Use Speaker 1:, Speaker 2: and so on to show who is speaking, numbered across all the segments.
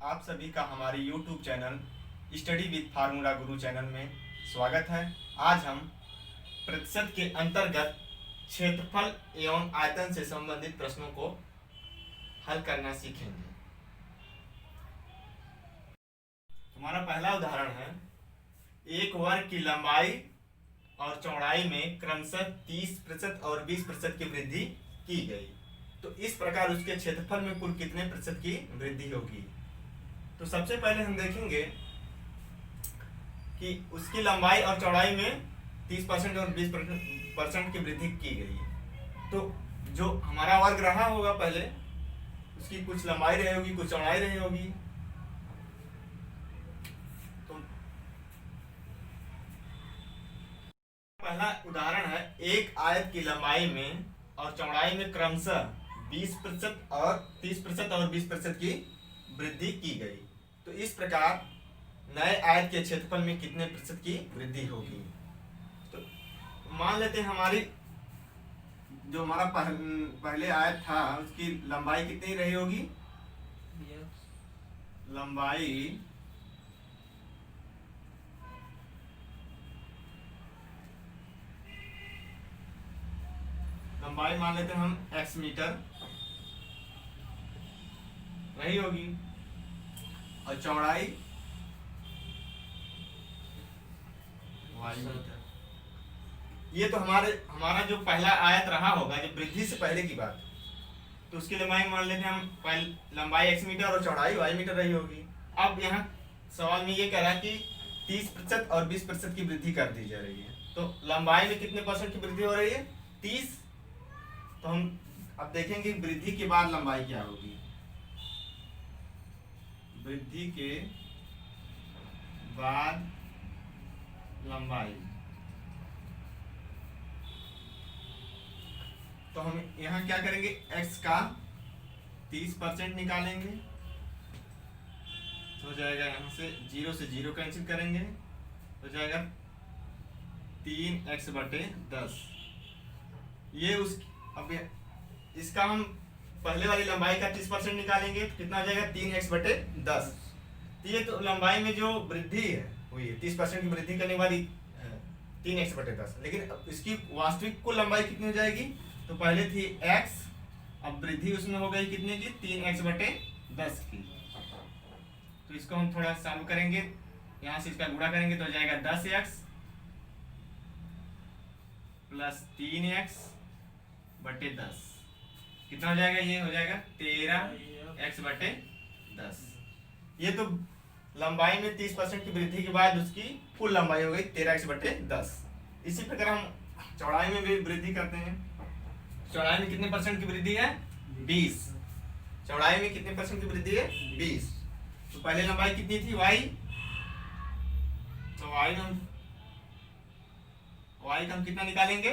Speaker 1: आप सभी का हमारे YouTube channel study with formula Guru channel में स्वागत है। आज हम प्रतिशत के अंतर्गत क्षेत्रफल एवं आयतन से संबंधित प्रश्नों को हल करना सीखेंगे। हमारा पहला उदाहरण है, एक वर्ग की लंबाई और चौड़ाई में क्रमशः 30% और 20% की वृद्धि की गई, तो इस प्रकार उसके क्षेत्रफल में कुल कितने प्रतिशत की वृद्धि होगी। तो सबसे पहले हम देखेंगे कि उसकी लंबाई और चौड़ाई में 30% और 20% की वृद्धि की गई। तो जो हमारा वर्ग रहा होगा पहले, उसकी कुछ लंबाई रही होगी, कुछ चौड़ाई रही होगी। तो पहला उदाहरण है, एक आयत की लंबाई में और चौड़ाई में क्रमशः 20% और 30% और 20% की वृद्धि की गई, तो इस प्रकार नए आयत के क्षेत्रफल में कितने प्रतिशत की वृद्धि होगी। तो मान लेते हैं हमारी जो हमारा पहले आयत था उसकी लंबाई कितनी रही होगी। लंबाई मान लेते हैं हम x मीटर रही होगी और चौड़ाई y मीटर। ये तो हमारा जो पहला आयत रहा होगा, जब वृद्धि से पहले की बात, तो उसकी लंबाई मान लेते हैं हम, लंबाई x मीटर और चौड़ाई y मीटर रही होगी। अब यहाँ सवाल में ये कह रहा है कि 30% और 20% की वृद्धि कर दी जा रही है, तो लंबाई में कितने परसेंट की वृद्धि हो रही है, 30। तो हम अब देखेंगे वृद्धि के बाद लंबाई क्या होगी। वृद्धि के बाद लंबाई, तो हम यहाँ क्या करेंगे, x का 30% निकालेंगे, तो हो जाएगा यहाँ से 0 से 0 कैंसिल करेंगे, हो जाएगा 3x/10। ये उस अब इसका हम पहले वाली लंबाई का 30% निकालेंगे, तो कितना हो जाएगा, 3x/10। तो ये तो लंबाई में जो वृद्धि है हुई है, 30% की वृद्धि करने वाली 3x/10, लेकिन इसकी वास्तविक कुल लंबाई कितनी हो जाएगी। तो पहले थी x, अब वृद्धि उसमें हो गई कितने की, 3x/10 की। तो इसको हम थोड़ा सॉल्व करेंगे, यहाँ से इसका गुणा करेंगे तो हो जाएगा 10x प्लस 3x/10, कितना हो जाएगा, ये हो जाएगा 13x/10। ये तो लंबाई में 30% की वृद्धि के बाद उसकी कुल लंबाई हो गई 13x/10। इसी प्रकार हम चौड़ाई में भी वृद्धि करते हैं। चौड़ाई में कितने परसेंट की वृद्धि है, 20। चौड़ाई में कितने परसेंट की वृद्धि है, 20। तो पहले लंबाई कितनी थी, y, तो y का हम कितना निकालेंगे,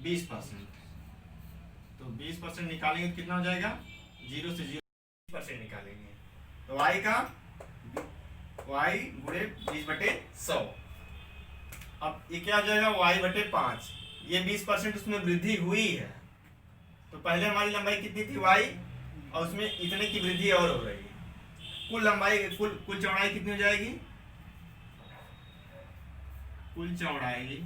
Speaker 1: 20%। तो 20% निकालेंगे तो कितना हो जाएगा, 0 से 0% निकालेंगे, तो y गुणे 20/100। अब ये क्या हो जाएगा, y/5। ये 20% उसमें वृद्धि हुई है, तो पहले हमारी लंबाई कितनी थी, y, और उसमें इतने की वृद्धि और हो रही है। कुल लंबाई कुल चौड़ाई कितनी हो जाएगी, कुल चौड़ाई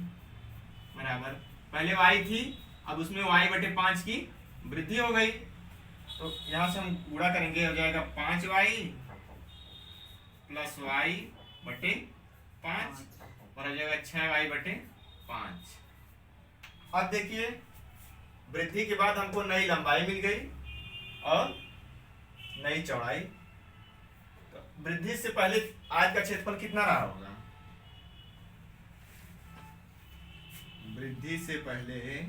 Speaker 1: बराबर पहले y थी, अब उसमें y/5 की वृद्धि हो गई, तो यहां से हम गुणा करेंगे, हो जाएगा 5y प्लस y/5 और हो जाएगा 6y/5। अब देखिए वृद्धि के बाद हमको नई लंबाई मिल गई और नई चौड़ाई। तो वृद्धि से पहले आयत का क्षेत्रफल कितना रहा होगा, वृद्धि से पहले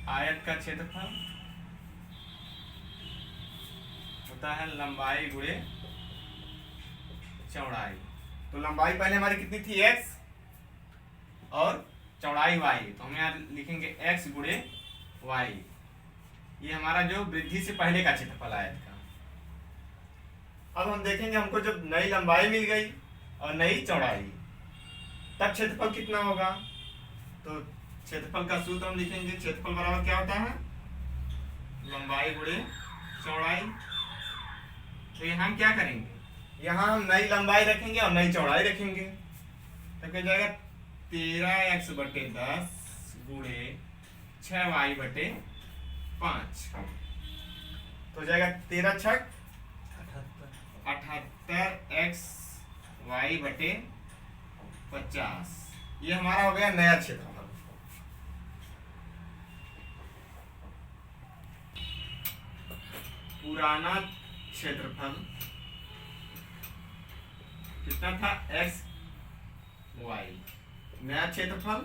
Speaker 1: आयत का क्षेत्रफल होता है लंबाई गुणे चौड़ाई। तो लंबाई पहले हमारी कितनी थी, x, और चौड़ाई y, तो हम यहाँ लिखेंगे x गुणे y। ये हमारा जो वृद्धि से पहले का क्षेत्रफल आयत का। अब हम देखेंगे हमको जब नई लंबाई मिल गई और नई चौड़ाई, तब क्षेत्रफल कितना होगा। तो क्षेत्रफल का सूत्र हम लिखेंगे, क्षेत्रफल बराबर क्या होता है, लंबाई गुणे चौड़ाई। तो यहाँ हम क्या करेंगे, यहाँ हम नई लंबाई रखेंगे और नई चौड़ाई रखेंगे। तो क्या जाएगा 13x बटे 10 गुणे 6y बटे 5। तो जाएगा 13 छक 78x y बटे 50। ये हमारा हो गया नया क्षेत्रफल। पुराना क्षेत्रफल कितना था, x y। नया क्षेत्रफल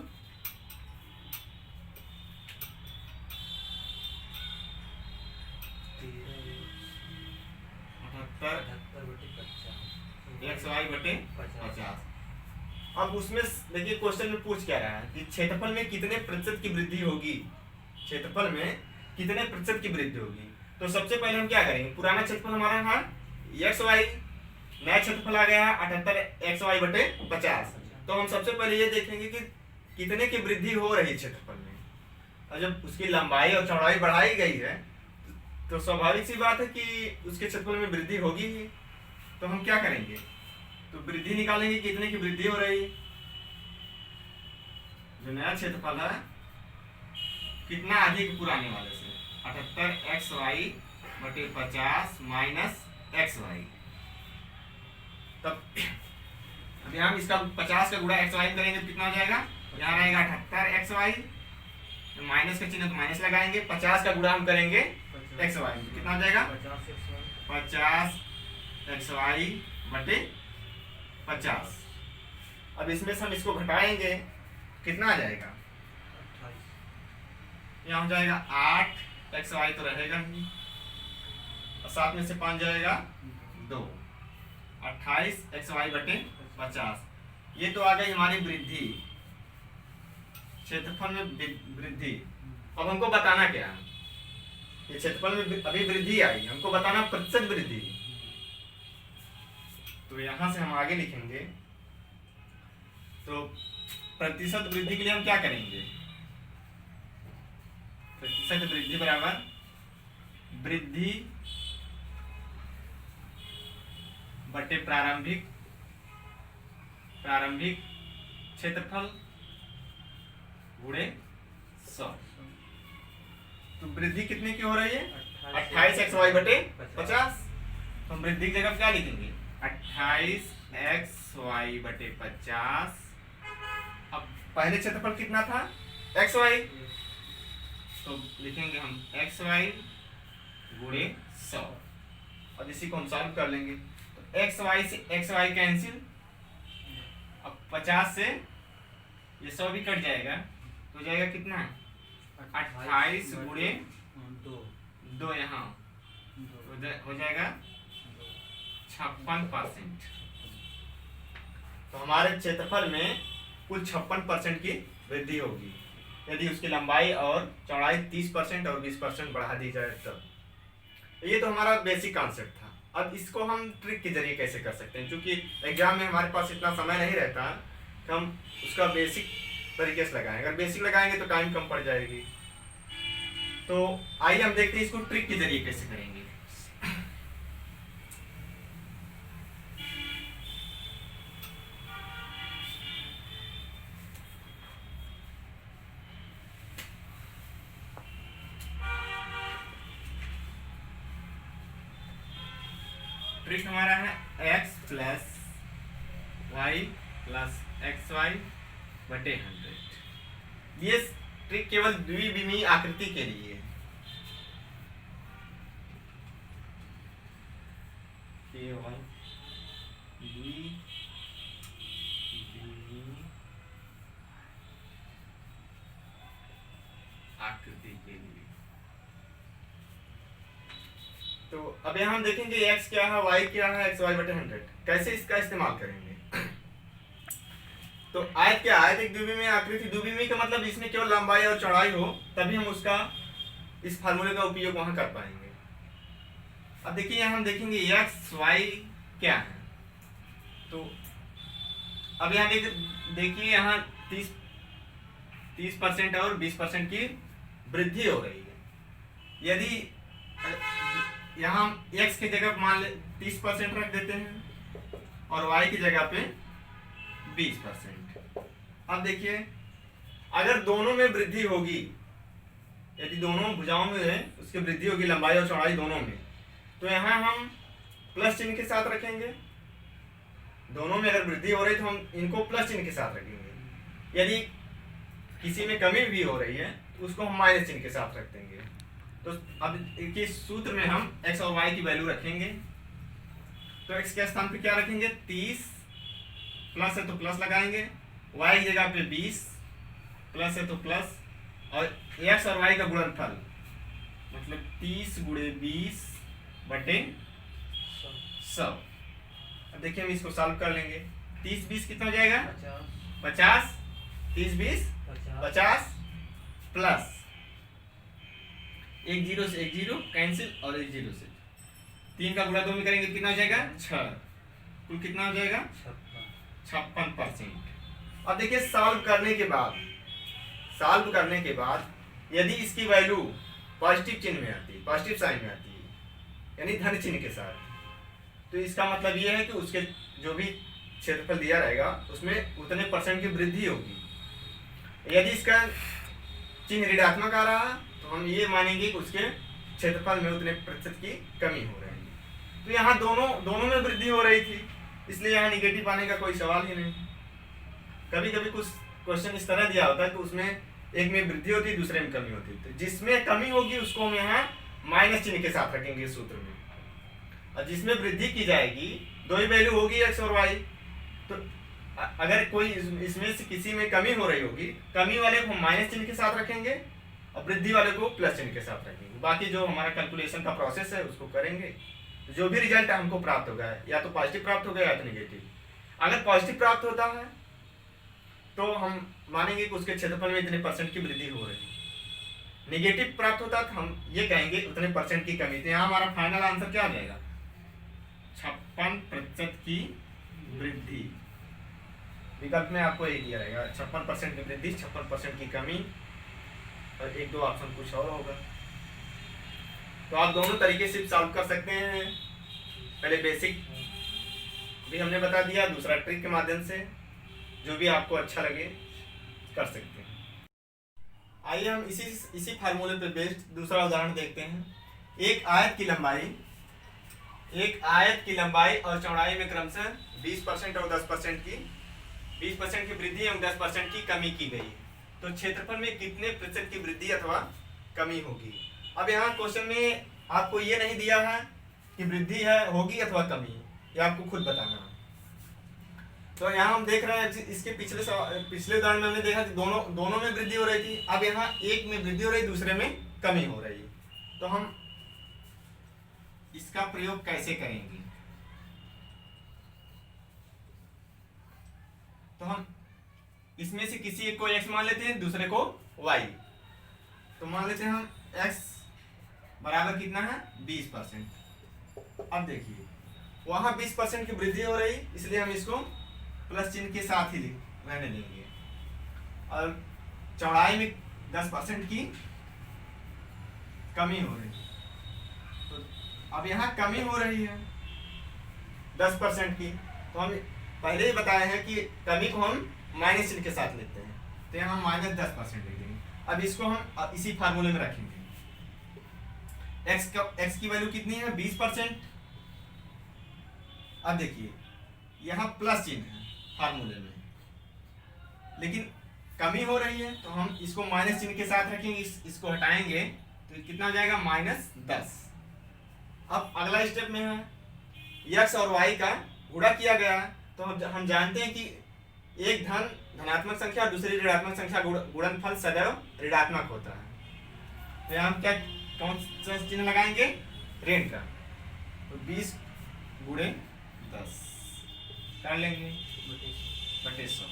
Speaker 1: 78 x y बटे 50। अब उसमें देखिए क्वेश्चन में पूछ क्या रहा है कि क्षेत्रफल में कितने प्रतिशत की वृद्धि होगी, क्षेत्रफल में कितने प्रतिशत की वृद्धि होगी। तो सबसे पहले हम क्या करेंगे, पुराना क्षेत्रफल हमारा था एक्स वाई, नया क्षेत्रफल आ गया 78 एक्स वाई बटे 50। तो हम सबसे पहले ये देखेंगे कि कितने की वृद्धि हो रही है क्षेत्रफल में। और जब उसकी लंबाई और चौड़ाई बढ़ाई गई है तो स्वाभाविक सी बात है कि उसके क्षेत्रफल में वृद्धि होगी ही। तो हम क्या करेंगे, तो वृद्धि निकालेंगे कितने की वृद्धि हो रही है। जो नया क्षेत्रफल है कितना अधिक पुराने वाले से, 78 एक्स वाई बटे 50 माइनस एक्स वाई। तब अभी हम इसका 50 का गुणा एक्स वाई करेंगे तो कितना हो जाएगा, यहाँ रहेगा 78 एक्स वाई, तो माइनस का चिन्ह तो माइनस लगाएंगे, 50 का गुणा हम करेंगे एक्स वाई, कितना हो जाएगा 50 एक्स वाई बटे 50। अब इसमें से हम इसको घटाएंगे, कितना आ जाएगा, यहाँ हो जाएगा 8 एक्स वाई तो रहेगा ही, और 7 में से 5 जाएगा 2, 28 एक्स वाई बटे 50। ये तो आ गई हमारी वृद्धि, क्षेत्रफल में वृद्धि। अब हमको बताना क्या है, ये क्षेत्रफल में अभी वृद्धि आई, हमको बताना प्रतिशत वृद्धि। तो यहां से हम आगे लिखेंगे, तो प्रतिशत वृद्धि के लिए हम क्या करेंगे, प्रतिशत वृद्धि बराबर वृद्धि बटे प्रारंभिक क्षेत्रफल गुणे 100। तो वृद्धि कितने की हो रही है, 28 एक्स वाई बटे 50। तो हम वृद्धि की जगह क्या लिखेंगे, 28 एक्स वाई बटे 50। अब पहले क्षेत्रफल कितना था, एक्स वाई, तो लिखेंगे हम एक्स वाई गुणे 100। अब इसी को हम सॉल्व कर लेंगे, तो एक्स वाई से एक्स वाई कैंसिल, अब 50 से ये 100 भी कट जाएगा, तो जाएगा कितना, 28 गुणे 2, यहाँ हो जाएगा 56%। तो हमारे क्षेत्रफल में कुल 56% की वृद्धि होगी यदि उसकी लंबाई और चौड़ाई 30% और 20% बढ़ा दी जाए तब। ये तो हमारा बेसिक कॉन्सेप्ट था। अब इसको हम ट्रिक के जरिए कैसे कर सकते हैं, क्योंकि एग्जाम में हमारे पास इतना समय नहीं रहता कि हम उसका बेसिक तरीके से लगाएं। अगर बेसिक लगाएंगे तो टाइम कम पड़ जाएगी। तो आइए हम देखते हैं इसको ट्रिक के जरिए कैसे करेंगे। ट्रिक हमारा है x plus y plus x y बटे 100। ये ट्रिक केवल द्विविमीय आकृति के लिए, केवल द्विविमीय आकृति के लिए। तो अब यहाँ हम देखेंगे x क्या है, y क्या है, एक्स वाई बटे 100 कैसे इसका इस्तेमाल करेंगे। तो आयत क्या, आयत एक द्विविमीय आकृति, द्विविमीय का मतलब इसमें केवल लंबाई और चौड़ाई हो, तभी हम उसका इस फार्मूले का उपयोग वहां कर पाएंगे। अब देखिए यहाँ हम देखेंगे x y क्या है। तो अब यहाँ देखिए यहाँ 30% और 20% की वृद्धि हो रही है। यदि यहाँ x की जगह मान ले 30% रख देते हैं और y की जगह पे 20%। अब देखिए, अगर दोनों में वृद्धि होगी, यदि दोनों भुजाओं में है उसकी वृद्धि होगी, लंबाई और चौड़ाई दोनों में, तो यहाँ हम प्लस चिन्ह के साथ रखेंगे। दोनों में अगर वृद्धि हो रही तो हम इनको प्लस चिन्ह के साथ रखेंगे। यदि किसी में कमी भी हो रही है तो उसको हम माइनस चिन्ह के साथ रख देंगे। तो अब के सूत्र में हम x और y की वैल्यू रखेंगे। तो x के स्थान पे क्या रखेंगे, 30, प्लस है तो प्लस लगाएंगे, y की जगह पे 20, प्लस है तो प्लस, और x और y का गुणनफल मतलब 30 गुणे 20 बटे 100। अब देखिए हम इसको सॉल्व कर लेंगे। 30 20 कितना हो जाएगा, 50, 30 20 50, प्लस एक जीरो से एक जीरो कैंसिल और एक जीरो से 3 का गुणा 2 में करेंगे कितना हो जाएगा, 6। कुल कितना हो जाएगा, 56%। और देखिए सॉल्व करने के बाद यदि इसकी वैल्यू पॉजिटिव चिन्ह में आती है, पॉजिटिव साइन में आती है, यानी धन चिन्ह के साथ, तो इसका मतलब यह है कि उसके जो भी क्षेत्रफल दिया रहेगा उसमें उतने % की वृद्धि होगी। यदि इसका चिन्ह ऋणात्मक आ रहा तो हम ये मानेंगे कि उसके क्षेत्रफल में उतने % की कमी हो रही है। तो यहाँ दोनों में वृद्धि हो रही थी, इसलिए यहाँ निगेटिव आने का कोई सवाल ही नहीं। कभी कभी कुछ क्वेश्चन इस तरह दिया होता है कि उसमें एक में वृद्धि होती है, दूसरे में कमी होती है, तो जिसमें कमी होगी उसको हम यहाँ माइनस चिन्ह के साथ रखेंगे सूत्र में, और जिसमें वृद्धि की जाएगी दो ही वैल्यू होगी x और y। तो अगर कोई इसमें से किसी में कमी हो रही होगी, कमी वाले को हम माइनस चिन्ह के साथ रखेंगे और वृद्धि वाले को प्लस चिन्ह के साथ रखेंगे। बाकी जो हमारा कैलकुलेशन का प्रोसेस है उसको करेंगे, जो भी रिजल्ट हमको प्राप्त होगा या तो पॉजिटिव प्राप्त होगा या तो निगेटिव। अगर पॉजिटिव प्राप्त होता है तो हम मानेंगे कि उसके क्षेत्रफल में इतने % की वृद्धि हो रही है। निगेटिव प्राप्त होता है तो हम ये कहेंगे उतने % की कमी। तो यहाँ हमारा फाइनल आंसर क्या हो जाएगा, 56% की वृद्धि। विकल्प में आपको ये दिया रहेगा 56% की वृद्धि, 56% की कमी, और एक दो ऑप्शन कुछ और होगा। तो आप दोनों तरीके से सॉल्व कर सकते हैं। पहले बेसिक भी हमने बता दिया, दूसरा ट्रिक के माध्यम से, जो भी आपको अच्छा लगे कर सकते हैं। आइए हम इसी फार्मूले पे बेस्ड दूसरा उदाहरण देखते हैं। एक आयत की लंबाई और चौड़ाई में क्रमशः 20% और 10% की 20% की वृद्धि एवं 10% की कमी की गई है। तो क्षेत्रफल में कितने % की वृद्धि अथवा कमी होगी। अब यहाँ क्वेश्चन में आपको ये नहीं दिया है कि वृद्धि है होगी अथवा कमी, ये आपको खुद बताना है। तो यहाँ हम देख रहे हैं इसके पिछले उदाहरण में हमने देखा कि दोनों में वृद्धि हो रही थी। अब यहाँ एक में वृद्धि हो रही, दूसरे में कमी हो रही है। तो हम इसका प्रयोग कैसे करेंगे, तो हम इसमें से किसी एक को x मान लेते हैं, दूसरे को y। तो मान लेते हैं हम x बराबर कितना है, 20%। अब देखिए वहां 20% की वृद्धि हो रही, इसलिए हम इसको प्लस चिन्ह के साथ ही रहने देंगे, और चौड़ाई में 10% की कमी हो रही। तो अब यहाँ कमी हो रही है 10% की, तो हम पहले ही बताए हैं कि कमी को हम माइनस चिन्ह के साथ लेते हैं, तो यहाँ माइनस 10% लिख देंगे। अब इसको हम इसी फार्मूले में रखेंगे। x की वैल्यू कितनी है, 20%। अब देखिए यहाँ प्लस चिन्ह है फार्मूले में, लेकिन कमी हो रही है, तो हम इसको माइनस चिन्ह के साथ रखेंगे। इसको हटाएंगे तो कितना हो जाएगा, -10। अब अगला स्टेप में है x और y का गुणा किया गया, तो हम जानते हैं कि एक धनात्मक संख्या और दूसरी ऋणात्मक संख्या गुणनफल सदैव ऋणात्मक होता है। तो हम कौन सा चिन्ह लगाएंगे, ऋण का। तो 20 गुणे 10 कर लेंगे बटे 100।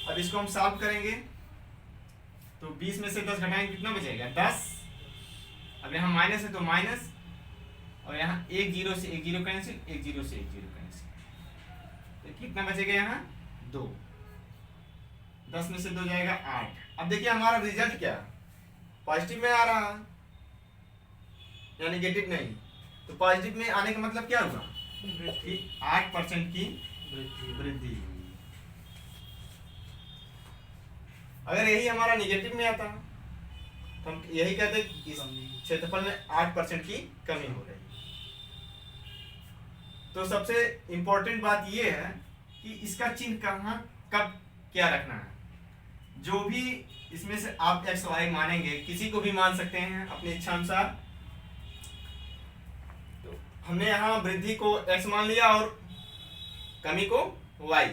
Speaker 1: अब इसको हम सॉल्व करेंगे तो 20 में से 10 घटाएंगे कितना बचेगा, 10। अब यहाँ माइनस है तो माइनस, और यहाँ एक जीरो से एक जीरो कैंसिल, एक जीरो से एक जीरो कैंसिल, तो कितना बचेगा यहाँ 2। 10 में से 2 जाएगा 8। अब देखिए हमारा रिजल्ट क्या है, पॉजिटिव में आ रहा है या नेगेटिव नहीं। तो पॉजिटिव में आने का मतलब क्या हुआ कि 8% की वृद्धि हुई। अगर यही हमारा नेगेटिव में आता तो हम यही कहते इस क्षेत्रफल में 8% की कमी हो रही है। तो सबसे इंपॉर्टेंट बात यह है कि इसका चिन्ह कहाँ कब क्या रखना है। जो भी इसमें से आप एक्स वाई मानेंगे, किसी को भी मान सकते हैं अपनी इच्छा अनुसार। तो हमने यहाँ वृद्धि को एक्स मान लिया और कमी को वाई।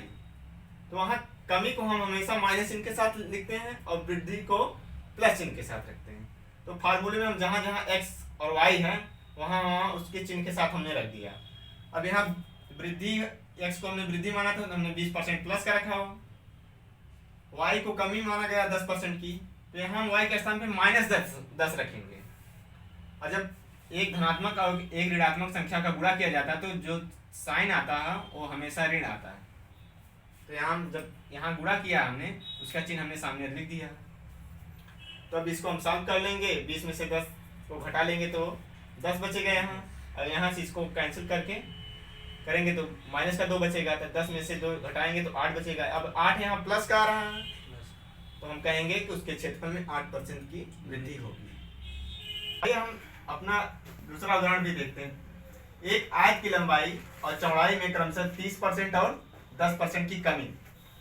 Speaker 1: तो वहाँ कमी को हम हमेशा माइनस चिन्ह के साथ लिखते हैं और वृद्धि को प्लस चिन्ह के साथ रखते हैं। तो फार्मूले में हम जहाँ जहाँ एक्स और वाई है वहाँ वहाँ उसके चिन्ह के साथ हमने रख दिया। अब यहाँ वृद्धि एक्स को हमने वृद्धि माना था तो हमने 20% प्लस का रखा हो, वाई को कमी माना गया 10% की, तो यहाँ वाई के स्थान पे -10 रखेंगे। और जब एक धनात्मक और एक ऋणात्मक संख्या का गुणा किया जाता है तो जो साइन आता है वो हमेशा ऋण आता है। तो यहाँ जब यहाँ गुणा किया हमने, उसका चिन्ह हमने सामने लिख दिया। तो अब इसको हम सॉल्व कर लेंगे, 20 में से 10 को घटा लेंगे तो 10 बचेगा यहाँ, और यहाँ से इसको कैंसिल करके करेंगे तो -2 बचेगा। तो 10 में से 2 घटाएंगे तो 8 बचेगा। अब 8 यहाँ प्लस का आ रहा है तो हम कहेंगे कि उसके क्षेत्रफल में 8% की वृद्धि होगी। आइए हम अपना दूसरा उदाहरण भी देखते हैं। एक आयत की लंबाई और चौड़ाई में क्रमशः 30% और 10% की कमी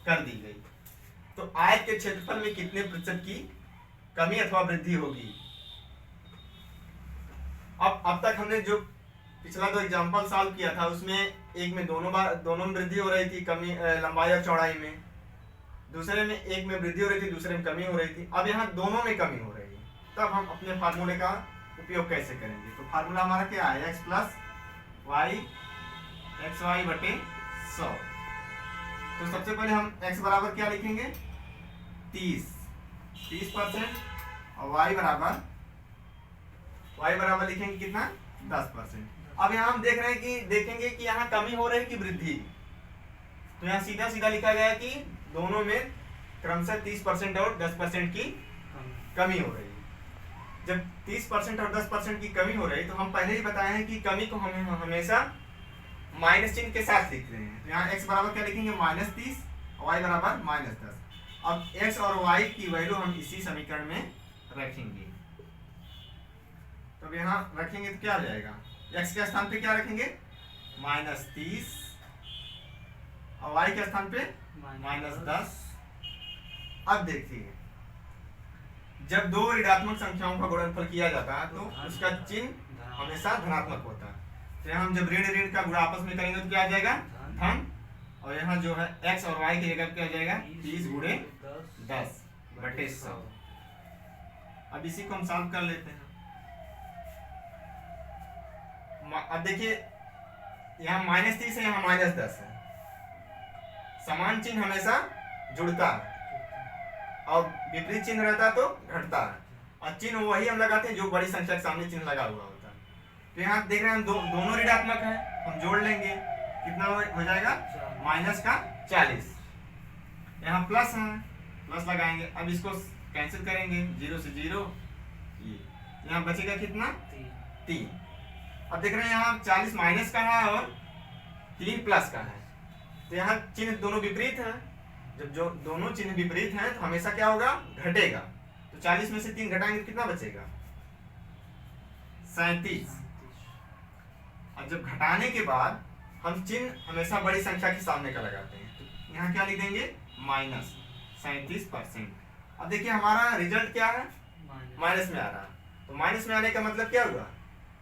Speaker 1: कर दी गई, तो आयत के क्षेत्रफल में कितने प्रतिशत की कमी अथवा वृद्धि होगी। अब तक हमने जो पिछला जो एग्जांपल सॉल्व किया था उसमें एक में दोनों में वृद्धि हो रही थी, कमी लंबाई और चौड़ाई में। दूसरे में एक में वृद्धि हो रही थी, दूसरे में कमी हो रही थी। अब यहाँ दोनों में कमी हो रही है, तब हम अपने फार्मूले का उपयोग कैसे करेंगे। तो फार्मूला हमारा क्या है, x plus y x y बटे 100। तो सबसे पहले हम एक्स बराबर क्या लिखेंगे 30% और वाई बराबर लिखेंगे कितना 10%। अब यहाँ हम देखेंगे कि यहाँ कमी हो रही है कि वृद्धि। तो यहाँ सीधा सीधा लिखा गया है कि दोनों में क्रमशः 30% और 10% की कमी हो रही है। जब 30% और 10% की कमी हो रही है तो हम पहले ही बताए हैं कि कमी को हम हमेशा माइनस चिन्ह के साथ लिख रहे हैं। तो यहाँ x बराबर क्या लिखेंगे -30 और y बराबर -10। अब x और y की वैल्यू हम इसी समीकरण में रखेंगे। तो यहाँ रखेंगे तो क्या हो जाएगा, x के स्थान पे क्या रखेंगे -30 और y के स्थान पे -10। अब देखिए जब दो ऋणात्मक संख्याओं का गुणनफल किया जाता है तो उसका चिन्ह हमेशा धनात्मक होता है। तो यहाँ हम जब ऋण का गुणा आपस में करेंगे तो क्या आ जाएगा धन, और यहाँ जो है x और y की जगह क्या आ जाएगा 30 गुणे 10 बटे 100। अब इसी को हम सॉल्व कर लेते हैं। अब देखिए यहाँ -30 है, यहाँ -10 है। समान चिन्ह हमेशा जुड़ता है और विपरीत चिन्ह रहता है तो घटता है, और चिन्ह वही हम लगाते हैं जो बड़ी संख्या के सामने चिन्ह लगा हुआ होता है। तो यहाँ देख रहे हैं दोनों ऋणात्मक है, हम जोड़ लेंगे कितना हो जाएगा -40। यहाँ प्लस है, प्लस लगाएंगे। अब इसको कैंसिल करेंगे, 0 से 0, यहाँ बचेगा कितना 3। अब देख रहे हैं यहाँ 40 माइनस का है और 3 प्लस का है, तो यहाँ चिन्ह दोनों विपरीत है। जब जो दोनों चिन्ह विपरीत हैं तो हमेशा क्या होगा घटेगा। तो 40 में से 3 घटाएंगे तो कितना बचेगा 37। और जब घटाने के बाद हम चिन्ह हमेशा बड़ी संख्या के सामने का लगाते हैं, तो यहाँ क्या लिख देंगे -37%। अब देखिए हमारा रिजल्ट क्या है माइनस में आ रहा है। तो माइनस में आने का मतलब क्या हुआ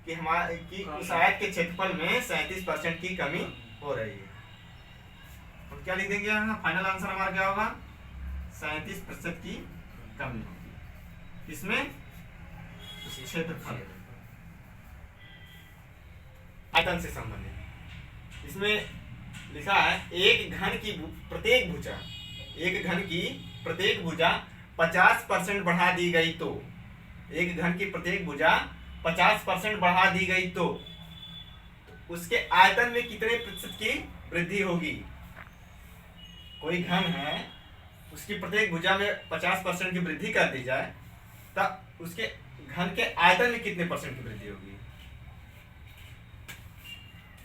Speaker 1: कि उस आयत के क्षेत्रफल में 37% की कमी हो रही है। तो क्या लिख देंगे यहाँ फाइनल आंसर हमारा क्या होगा 37% की कमी होगी। इसमें क्षेत्रफल आयतन से संबंधित इसमें लिखा है एक घन की प्रत्येक भुजा 50% बढ़ा दी गई तो, एक घन की प्रत्येक भुजा 50% बढ़ा दी गई तो उसके आयतन में कितने प्रतिशत की वृद्धि होगी। कोई घन है उसकी प्रत्येक भुजा में 50% की वृद्धि कर दी जाए, तब उसके घन के आयतन में कितने परसेंट की वृद्धि होगी।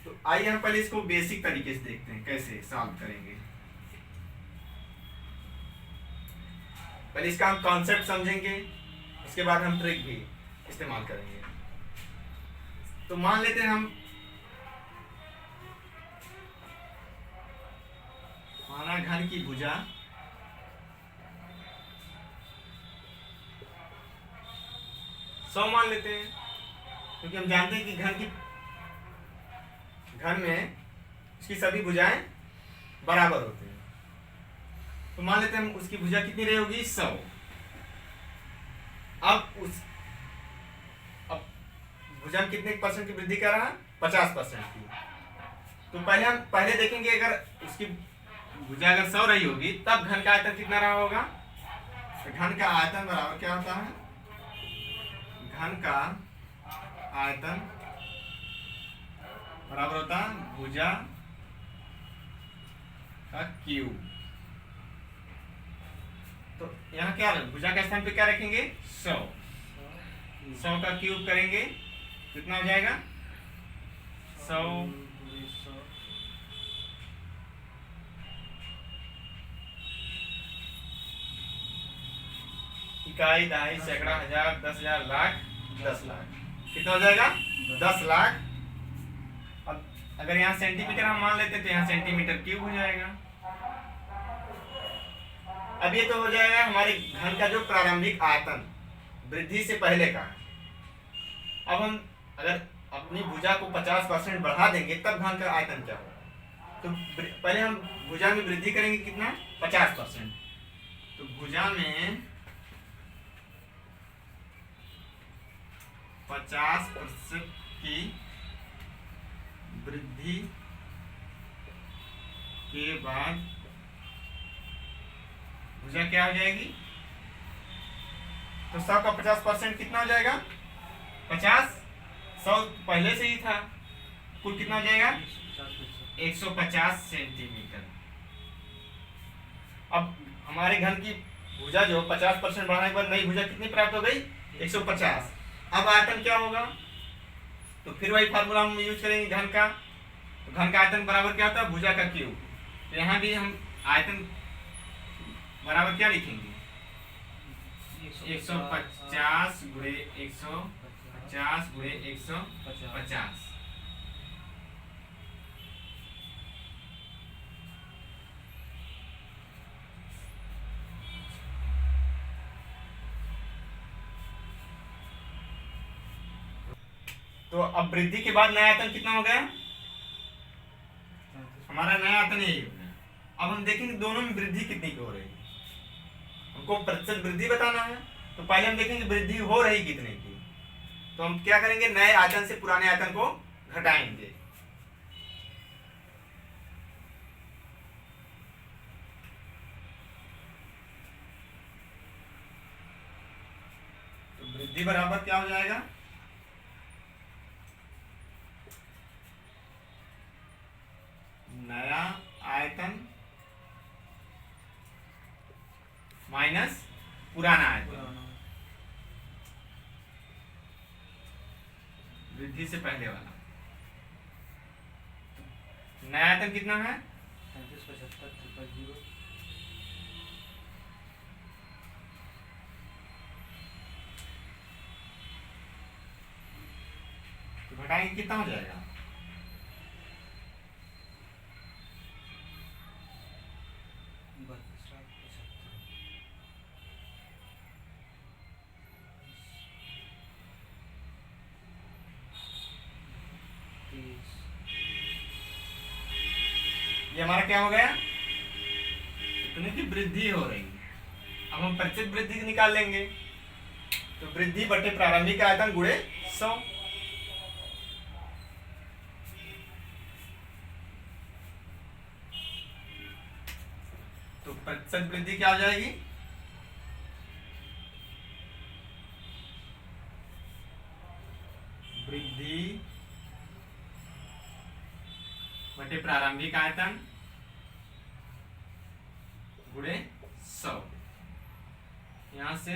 Speaker 1: तो आइए हम पहले इसको बेसिक तरीके से देखते हैं कैसे सॉल्व करेंगे। पहले इसका हम कॉन्सेप्ट समझेंगे, उसके बाद हम ट्रिक भी इस्तेमाल करेंगे। तो मान लेते हैं हम माना घन की भुजा 100 मान लेते हैं, क्योंकि हम जानते हैं कि घन में उसकी सभी भुजाएं बराबर होती हैं। तो मान लेते हैं हम उसकी भुजा कितनी रही होगी 100। अब भुजा में कितने परसेंट की वृद्धि कर रहा है 50% की। तो पहले देखेंगे अगर उसकी भुजा अगर 100 रही होगी तब घन का आयतन कितना रहा होगा। तो घन का आयतन बराबर क्या होता है, घन का आयतन बराबर होता है भुजा का क्यूब। तो यहाँ क्या भुजा के स्थान पे क्या रखेंगे 100 का क्यूब करेंगे, कितना हो जाएगा 100 इकाई, दहाई, सैकड़ा, हजार, 10,000, लाख, 10 लाख, कितना हो जाएगा 10 लाख। अब अगर यहाँ सेंटीमीटर हम मान लेते तो यहाँ सेंटीमीटर क्यूब हो जाएगा। अब ये तो हो जाएगा हमारे घन का जो प्रारंभिक आयतन वृद्धि से पहले का। अब हम अगर अपनी भुजा को 50% बढ़ा देंगे तब घन का आयतन क्या होगा। तो पहले हम भुजा में वृद्धि करेंगे कितना 50%। तो भुजा में 50% की वृद्धि के बाद भुजा क्या हो जाएगी। तो 100 का 50% कितना हो जाएगा 50, 100 पहले से ही था, कुल कितना हो जाएगा 150 सेंटीमीटर। अब हमारे घन की भुजा जो 50% बढ़ाने के बाद नई भुजा कितनी प्राप्त हो गई 150। अब आयतन क्या होगा, तो फिर वही फार्मूला हम यूज करेंगे घन का। तो घन का आयतन बराबर क्या होता है भुजा का क्यूब। तो यहाँ भी हम आयतन बराबर क्या लिखेंगे 150 गुणे 150 गुणे 150। तो अब वृद्धि के बाद नया आयतन कितना हो गया, हमारा नया आयतन यही हो गया। अब हम देखेंगे दोनों में वृद्धि कितनी की हो रही है, हमको प्रतिशत वृद्धि बताना है। तो पहले हम देखेंगे वृद्धि हो रही कितने की। तो हम क्या करेंगे नए आयतन से पुराने आयतन को घटाएंगे। तो वृद्धि बराबर क्या हो जाएगा नया आयतन माइनस पुराना आयतन, वृद्धि से पहले वाला। नया आयतन कितना है
Speaker 2: 35,75,000।
Speaker 1: तो घटाएंगे कितना हो जाएगा
Speaker 2: 32,30।
Speaker 1: ये हमारा क्या हो गया इतने की वृद्धि हो रही है। अब हम प्रतिशत वृद्धि निकाल लेंगे। तो वृद्धि बटे प्रारंभिक आयतन गुणे 100। तो प्रतिशत वृद्धि क्या हो जाएगी वृद्धि बटे प्रारंभिक आयतन गुणे 100। यहाँ से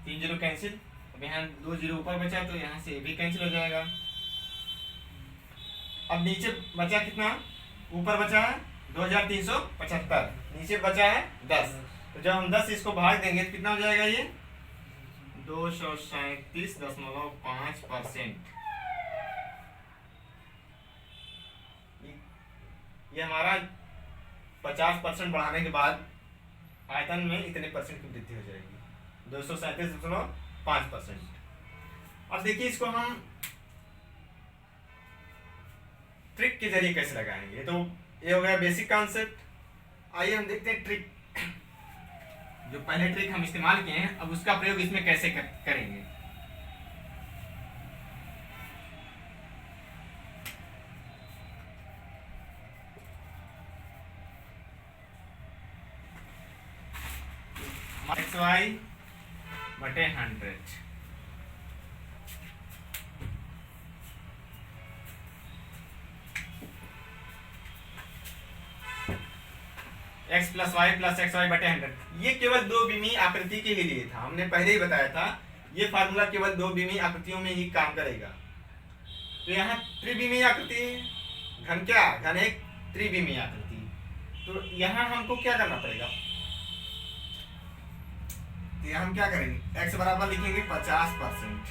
Speaker 1: 3 जीरो कैंसिल, अब यहाँ 2 जीरो ऊपर बचा तो यहाँ से भी कैंसिल हो जाएगा। अब नीचे बचा कितना, ऊपर बचा है 2375, नीचे बचा है 10। तो जब हम 10 इसको भाग देंगे तो कितना हो जाएगा ये 237.5%। ये हमारा 50% बढ़ाने के बाद आयतन में इतने परसेंट की वृद्धि हो जाएगी, 237.5%। अब देखिए इसको हम ट्रिक के जरिए कैसे लगाएंगे। तो ये हो गया बेसिक कॉन्सेप्ट। आइए हम देखते हैं ट्रिक, जो पहले ट्रिक हम इस्तेमाल किए हैं अब उसका प्रयोग इसमें कैसे करेंगे। XY बटे 100, x plus y plus x y बटे 100। ये केवल दो विमीय आकृति के ही लिए था, हमने पहले ही बताया था ये फार्मूला केवल दो विमीय आकृतियों में ही काम करेगा। तो यहाँ त्रिविमीय आकृति, घन क्या, घन एक त्रिविमीय आकृति। तो यहाँ हमको क्या करना पड़ेगा, तो यहाँ हम क्या करेंगे, x बराबर लिखेंगे 50%,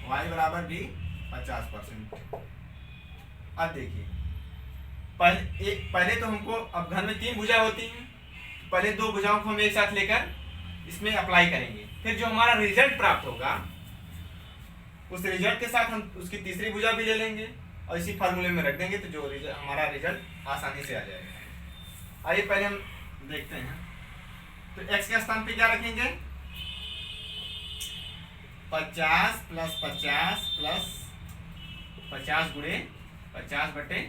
Speaker 1: y बराबर भी 50%। अब देखिए पहले तो हमको, अब घन में 3 भुजा होती हैं, पहले 2 भुजाओं को हम एक साथ लेकर इसमें अप्लाई करेंगे, फिर जो हमारा रिजल्ट प्राप्त होगा उस रिजल्ट के साथ हम उसकी तीसरी भुजा भी ले लेंगे और इसी फार्मूले में रख देंगे, तो जो हमारा रिजल्ट आसानी से आ जाएगा। आइए पहले हम देखते हैं। तो x के स्थान पे क्या रखेंगे, 50 प्लस 50 प्लस 50 गुणे 50 बटे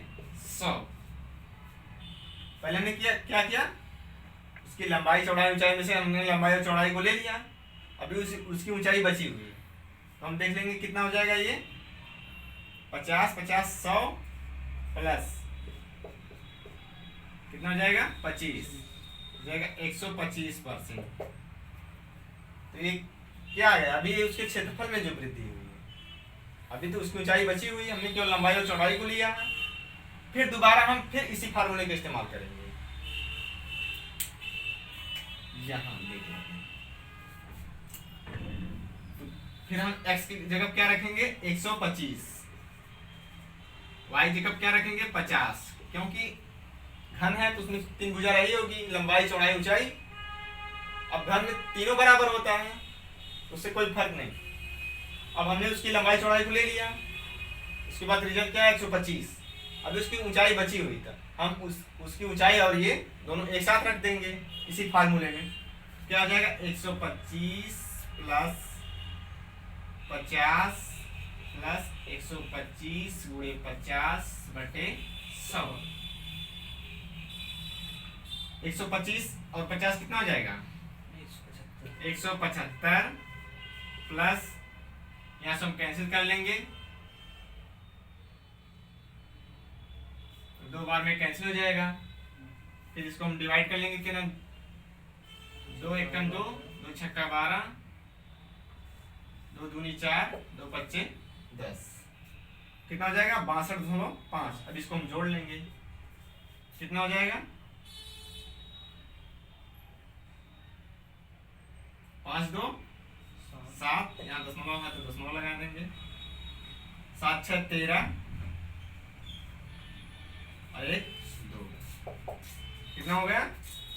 Speaker 1: 100। पहले हमने क्या किया, उसकी लंबाई चौड़ाई ऊंचाई में से हमने लंबाई और चौड़ाई को ले लिया, अभी उसकी ऊंचाई बची हुई है, तो हम देख लेंगे कितना हो जाएगा ये 50 50 100 प्लस कितना हो जाएगा 25 हो जाएगा 125%। तो ये क्या है, अभी उसके क्षेत्रफल में जो वृद्धि हुई है, अभी तो उसकी ऊंचाई बची हुई है, हमने केवल लंबाई और चौड़ाई को लिया है। फिर दोबारा हम फिर इसी फार्मूले का इस्तेमाल करेंगे। यहां देख लेते हैं, तो फिर हम x की जगह क्या रखेंगे 125, y जगह क्या रखेंगे 50, क्योंकि घन है तो उसमें 3 भुजा रही होगी, लंबाई चौड़ाई ऊंचाई। अब घन में तीनों बराबर होता है, उससे कोई फर्क नहीं। अब हमने उसकी लंबाई चौड़ाई को ले लिया, उसके बाद रिजल्ट क्या है 125। अभी उसकी ऊंचाई बची हुई था, हम उसकी ऊंचाई और ये दोनों एक साथ रख देंगे इसी फार्मूले में। क्या हो जाएगा 125 प्लस 50 प्लस 125 गुणे 50 बटे 100। 125 और 50 कितना हो जाएगा 175 प्लस, यहाँ से हम कैंसिल कर लेंगे, 2 बार में कैंसिल हो जाएगा। फिर इसको हम डिवाइड कर लेंगे कि ना, 2 एकम 2, 2 छक्का 12, 2 दूनी 4, 2 पच्चे 10, कितना हो जाएगा 62.5। अब इसको हम जोड़ लेंगे, कितना हो जाएगा 5 2 7, यहाँ दशमलव है तो दशमलव लगा देंगे, 7 6 13 और 1 2, कितना हो गया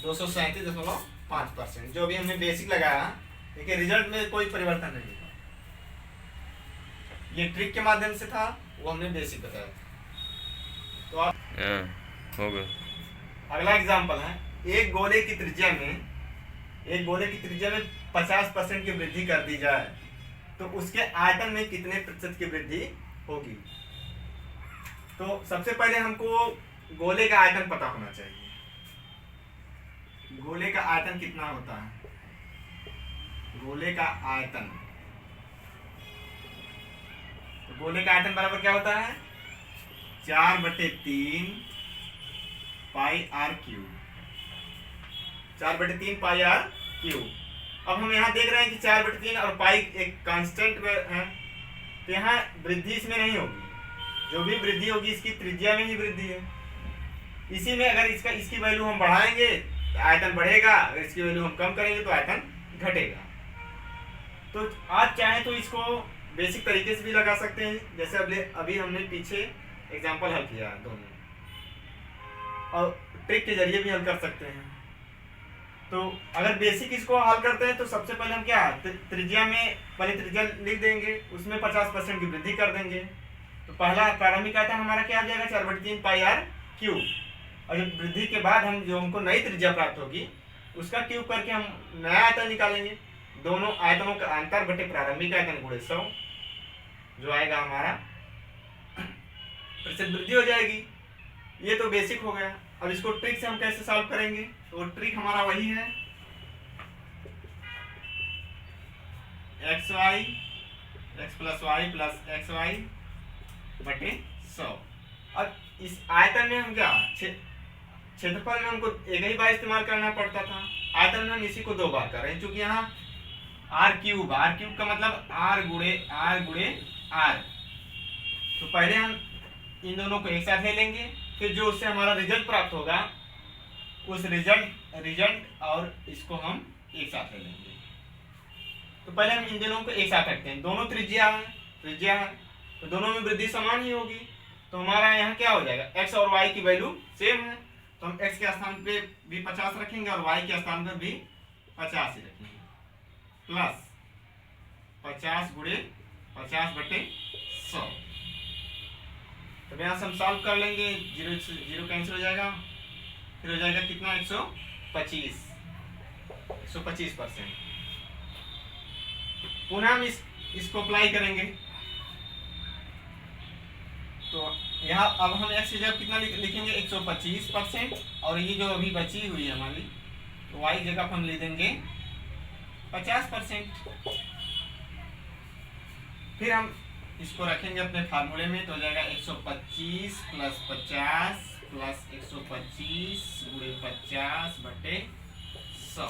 Speaker 1: 237.5%। जो भी हमने बेसिक लगाया, देखिए रिजल्ट में कोई परिवर्तन नहीं था, ये ट्रिक के माध्यम से था, वो हमने बेसिक बताया था। तो आप
Speaker 3: हो गया।
Speaker 1: अगला एग्जांपल है, एक गोले की त्रिज्या में 50% की वृद्धि कर दी जाए तो उसके आयतन में कितने प्रतिशत की वृद्धि होगी। तो सबसे पहले हमको गोले का आयतन पता होना चाहिए, गोले का आयतन कितना होता है, गोले का आयतन, तो गोले का आयतन बराबर क्या होता है 4/3 पाई r क्यूब, 4/3 पाई r क्यू। अब हम यहाँ देख रहे हैं कि 4/3 और पाई एक कांस्टेंट है, तो यहाँ वृद्धि इसमें नहीं होगी, जो भी वृद्धि होगी इसकी त्रिज्या में ही वृद्धि है। इसी में अगर इसकी वैल्यू हम बढ़ाएंगे तो आयतन बढ़ेगा, अगर इसकी वैल्यू हम कम करेंगे तो आयतन घटेगा। तो आप चाहें तो इसको बेसिक तरीके से भी लगा सकते हैं, जैसे अभी हमने पीछे एग्जांपल हल किया दोनों, और ट्रिक के जरिए भी हल कर सकते हैं। तो अगर बेसिक इसको हल करते हैं तो सबसे पहले हम क्या त्रिज्या में पहले त्रिज्या लिख देंगे, उसमें 50% की वृद्धि कर देंगे। तो पहला प्रारंभिक आयतन हमारा क्या आ जाएगा 4/3 पाई आर क्यूब, और जब वृद्धि के बाद हम जो हमको नई त्रिज्या प्राप्त होगी उसका क्यूब करके हम नया आयतन निकालेंगे। दोनों आयतनों का अंतर बटे प्रारंभिक आयतन गुणे 100, जो आएगा हमारा प्रतिशत वृद्धि हो जाएगी। ये तो बेसिक हो गया। अब इसको ट्रिक से हम कैसे सॉल्व करेंगे, तो ट्रिक हमारा वही है x plus y plus x y बटे 100। अब इस आयतन में हम क्या क्षेत्रफल में हमको एक ही बार इस्तेमाल करना पड़ता था, आयतन में हम इसी को 2 बार कर रहे हैं, क्योंकि यहाँ आर क्यूब का मतलब आर गुणे आर। तो पहले हम इन दोनों को एक साथ ले लेंगे, फिर जो उससे हमारा रिजल्ट प्राप्त होगा उस रिजल्ट और इसको हम एक साथ ले लेंगे। तो पहले हम इन दोनों को एक साथ रखते हैं, दोनों त्रिज्या है तो दोनों में वृद्धि समान ही होगी। तो हमारा यहाँ क्या हो जाएगा, x और y की वैल्यू सेम है, तो हम x के स्थान पे भी 50 रखेंगे और y के स्थान पर भी 50 ही रखेंगे, प्लस 50 गुणे 50 बटे 100। तो यहाँ से हम सॉल्व कर लेंगे, 0 से 0 कैंसिल हो जाएगा, फिर हो जाएगा कितना 125%। पुनः हम इसको अप्लाई करेंगे। तो यहाँ अब हम x की जगह कितना लिखेंगे 125%, और ये जो अभी बची हुई है हमारी तो y जगह हम ले देंगे 50%। फिर हम इसको रखेंगे अपने फार्मूले में, तो हो जाएगा 125 प्लस 50 प्लस 125 गुणे 50 बटे 100।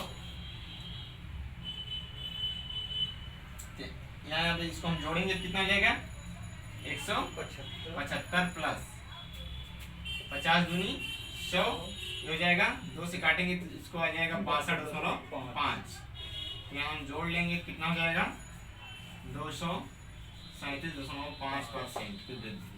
Speaker 1: यहाँ इसको हम जोड़ेंगे कितना हो जाएगा 175 प्लस 50 दूनी 100 हो जाएगा, 2 से काटेंगे तो इसको आ जाएगा 62.5। यहाँ हम जोड़ लेंगे कितना हो जाएगा 237.5% की वृद्धि।